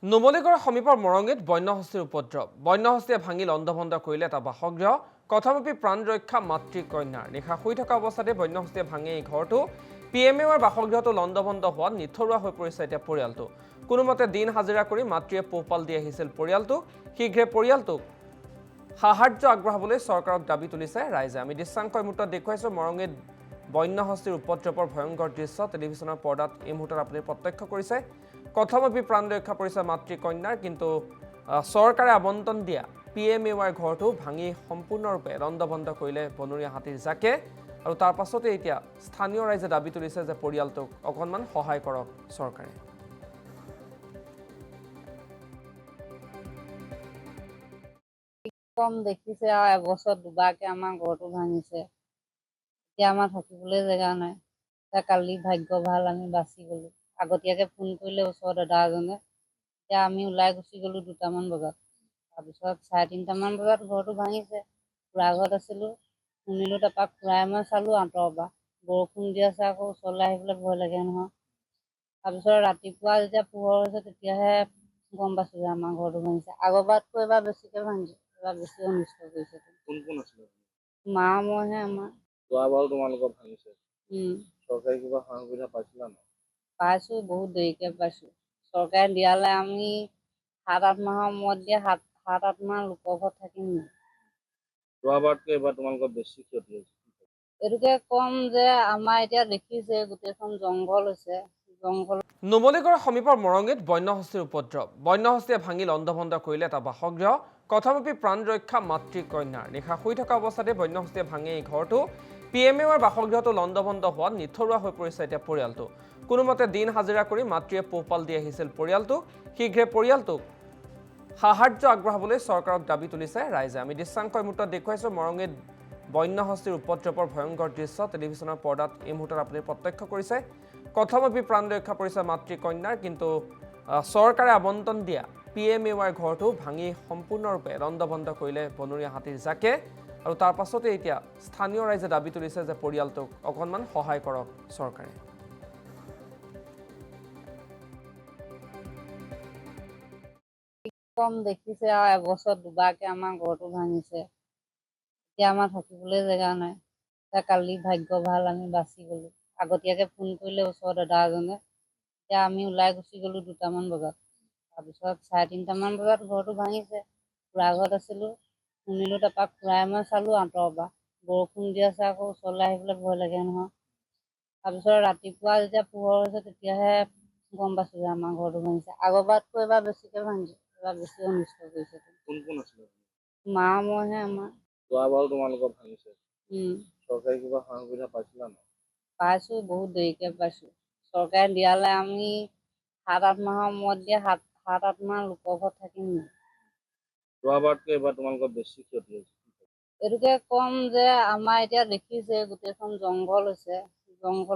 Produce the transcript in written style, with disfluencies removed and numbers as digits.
নুমলীগড় সমীপৰ মৰঙীত বন্যহস্তীৰ উপদ্ৰৱ। বন্যহস্তীয়ে ভাঙি লণ্ডভণ্ড কৰিলে এটা বাসগৃহ। কথমপি প্ৰাণ ৰক্ষা মাতৃ কন্যাৰ। নিশা শুই থকা অৱস্থাতে বন্যহস্তীয়ে ভাঙি এই ঘৰটো। PMAৰ বাসগৃহটো লণ্ডভণ্ড হোৱাত নিথৰুৱা হৈ পৰিছে এতিয়া পৰিয়ালটো। কোনোমতে দিন হাজিৰা কৰি মাতৃয়ে পোহপাল দি আহিছিল পৰিয়ালটোক। শীঘ্ৰে পৰিয়ালটোক সাহায্য আগবঢ়াবলৈ চৰকাৰক দাবী তুলিছে ৰাইজে। আমি দৃশ্যাংশ এই মুহূৰ্তত দেখুৱাইছোঁ মৰঙীত বন্যহস্তীৰ উপদ্ৰৱৰ ভয়ংকৰ দৃশ্য টেলিভিছনৰ পৰ্দাত এই মুহূৰ্তত আপুনি প্ৰত্যক্ষ কৰিছে। কথমপি প্ৰাণ ৰক্ষা কৰিছে মাতৃ কন্যাৰ, কিন্তু চৰকাৰে আবণ্টন দিয়া PMAৰ ঘৰটো ভাঙি সম্পূৰ্ণৰূপে লণ্ডভণ্ড কৰিলে বনৰীয়া হাতীৰ জাকে। আৰু তাৰ পাছতে এতিয়া স্থানীয় ৰাইজে দাবী তুলিছে যে পৰিয়ালটোক অকণমান সহায় কৰক চৰকাৰে। কম দেখিছে আৰু এবছৰ দুবাৰকে আমাৰ ঘৰটো ভাঙিছে। এতিয়া আমাৰ থাকিবলৈ জেগা নাই। এতিয়া কালি ভাগ্য ভাল আমি বাচি গ'লোঁ। আগতীয়াকৈ ফোন কৰিলে ওচৰৰ দাদা এজনে। এতিয়া আমি ওলাই গুচি গ'লোঁ 2টামান বজাত। তাৰপিছত 3:30মান বজাত ঘৰটো ভাঙিছে। খুৰা ঘৰত আছিলোঁ, শুনিলোঁ। তাৰপৰা খুৰাই মই চালোঁ আঁতৰৰ পৰা বৰষুণ দি আছে, আকৌ ওচৰলৈ আহিবলৈ ভয় লাগে নহয়। তাৰপিছত ৰাতিপুৱা যেতিয়া পোহৰ হৈছে তেতিয়াহে গম পাইছোঁ যে আমাৰ ঘৰটো ভাঙিছে। আগৰবাৰতকৈ এবাৰ বেছিকৈ ভাঙিছে, এবাৰ বেছি অনিষ্ট কৰিছে। কোন কোন আছিলে? মা মইহে আমাৰ। যোৱাবাৰো তোমালোকৰ ভাঙিছে। উম, চৰকাৰী কিবা সা সুবিধা পাইছিলা নাই? পাইছোঁ, বহুত দেৰিকৈ পাইছোঁ। চৰকাৰে দিয়ালে আমি 7-8 মাহৰ মূৰত দিয়ে 7-8 মাহ লোকৰ ঘৰত থাকিম। যোৱাবাৰতকৈ এবাৰ তোমালোকৰ বেছি ক্ষতি হৈছে। এইটোকে ক'ম যে আমাৰ এতিয়া দেখিছে গোটেইখন জংঘল হৈছে। জংঘল নুমলীগড় সমীপৰ মৰঙীত বন্যহস্তীৰ উপদ্ৰৱ। বন্যহস্তীয়ে ভাঙি লণ্ডভণ্ড কৰিলে এটা বাসগৃহ। কথমপি প্ৰাণ ৰক্ষা মাতৃ কন্যাৰ। নিশা শুই থকা অৱস্থাতে বন্যহস্তীয়ে ভাঙি এই ঘৰটো। PMAৰ বাসগৃহটো লণ্ডভণ্ড হোৱাত নিথৰুৱা হৈ পৰিছে এতিয়া পৰিয়ালটো। কোনোমতে দিন হাজিৰা কৰি মাতৃয়ে পোহপাল দি আহিছিল পৰিয়ালটোক। শীঘ্ৰে পৰিয়ালটোক সাহায্য আগবঢ়াবলৈ চৰকাৰক দাবী তুলিছে ৰাইজে। আমি দৃশ্যাংশ এই মুহূৰ্তত দেখুৱাইছোঁ মৰঙীত বন্যহস্তীৰ উপদ্ৰৱৰ ভয়ংকৰ দৃশ্য টেলিভিছনৰ পৰ্দাত এই মুহূৰ্তত আপুনি প্ৰত্যক্ষ কৰিছে। কথমপি প্ৰাণ ৰক্ষা কৰিছে মাতৃ কন্যাৰ, কিন্তু চৰকাৰে আবণ্টন দিয়া PMAৰ ঘৰটো ভাঙি সম্পূৰ্ণৰূপে লণ্ডভণ্ড কৰিলে বনৰীয়া হাতীৰ জাকে। আৰু তাৰ পাছতে এতিয়া স্থানীয় ৰাইজে দাবী তুলিছে যে পৰিয়ালটোক অকণমান সহায় কৰক চৰকাৰে। কম দেখিছে আৰু এবছৰ দুবাৰকে আমাৰ ঘৰটো ভাঙিছে। এতিয়া আমাৰ থাকিবলৈ জেগা নাই। এতিয়া কালি ভাগ্য ভাল আমি বাচি গ'লোঁ। আগতীয়াকৈ ফোন কৰিলে ওচৰৰ দাদা এজনে। এতিয়া আমি ওলাই গুচি গ'লোঁ 2টামান বজাত। তাৰপিছত 3:30মান বজাত ঘৰটো ভাঙিছে। খুৰা ঘৰত আছিলোঁ, শুনিলোঁ। তাৰপৰা খুৰাই মই চালোঁ আঁতৰৰ পৰা বৰষুণ দি আছে, আকৌ ওচৰলৈ আহিবলৈ ভয় লাগে নহয়। তাৰপিছত ৰাতিপুৱা যেতিয়া পোহৰ হৈছে তেতিয়াহে গম পাইছোঁ যে আমাৰ ঘৰটো ভাঙিছে। আগৰবাৰতকৈ এবাৰ বেছিকৈ ভাঙিছে, এবাৰ বেছি অনিষ্ট কৰিছে। কোন কোন আছিলে? মা মইহে আমাৰ। যোৱাবাৰো তোমালোকৰ ভাঙিছে। উম, চৰকাৰী কিবা সা সুবিধা পাইছিলা নাই? পাইছোঁ, বহুত দেৰিকৈ পাইছোঁ। চৰকাৰে দিয়ালে আমি 7-8 মাহৰ মূৰত দিয়ে 7-8 মাহ লোকৰ ঘৰত থাকিম। যোৱাবাৰতকৈ এবাৰ তোমালোকৰ বেছি ক্ষতি হৈছে। এইটোকে ক'ম যে আমাৰ এতিয়া দেখিছে গোটেইখন জংঘল হৈছে। জংঘল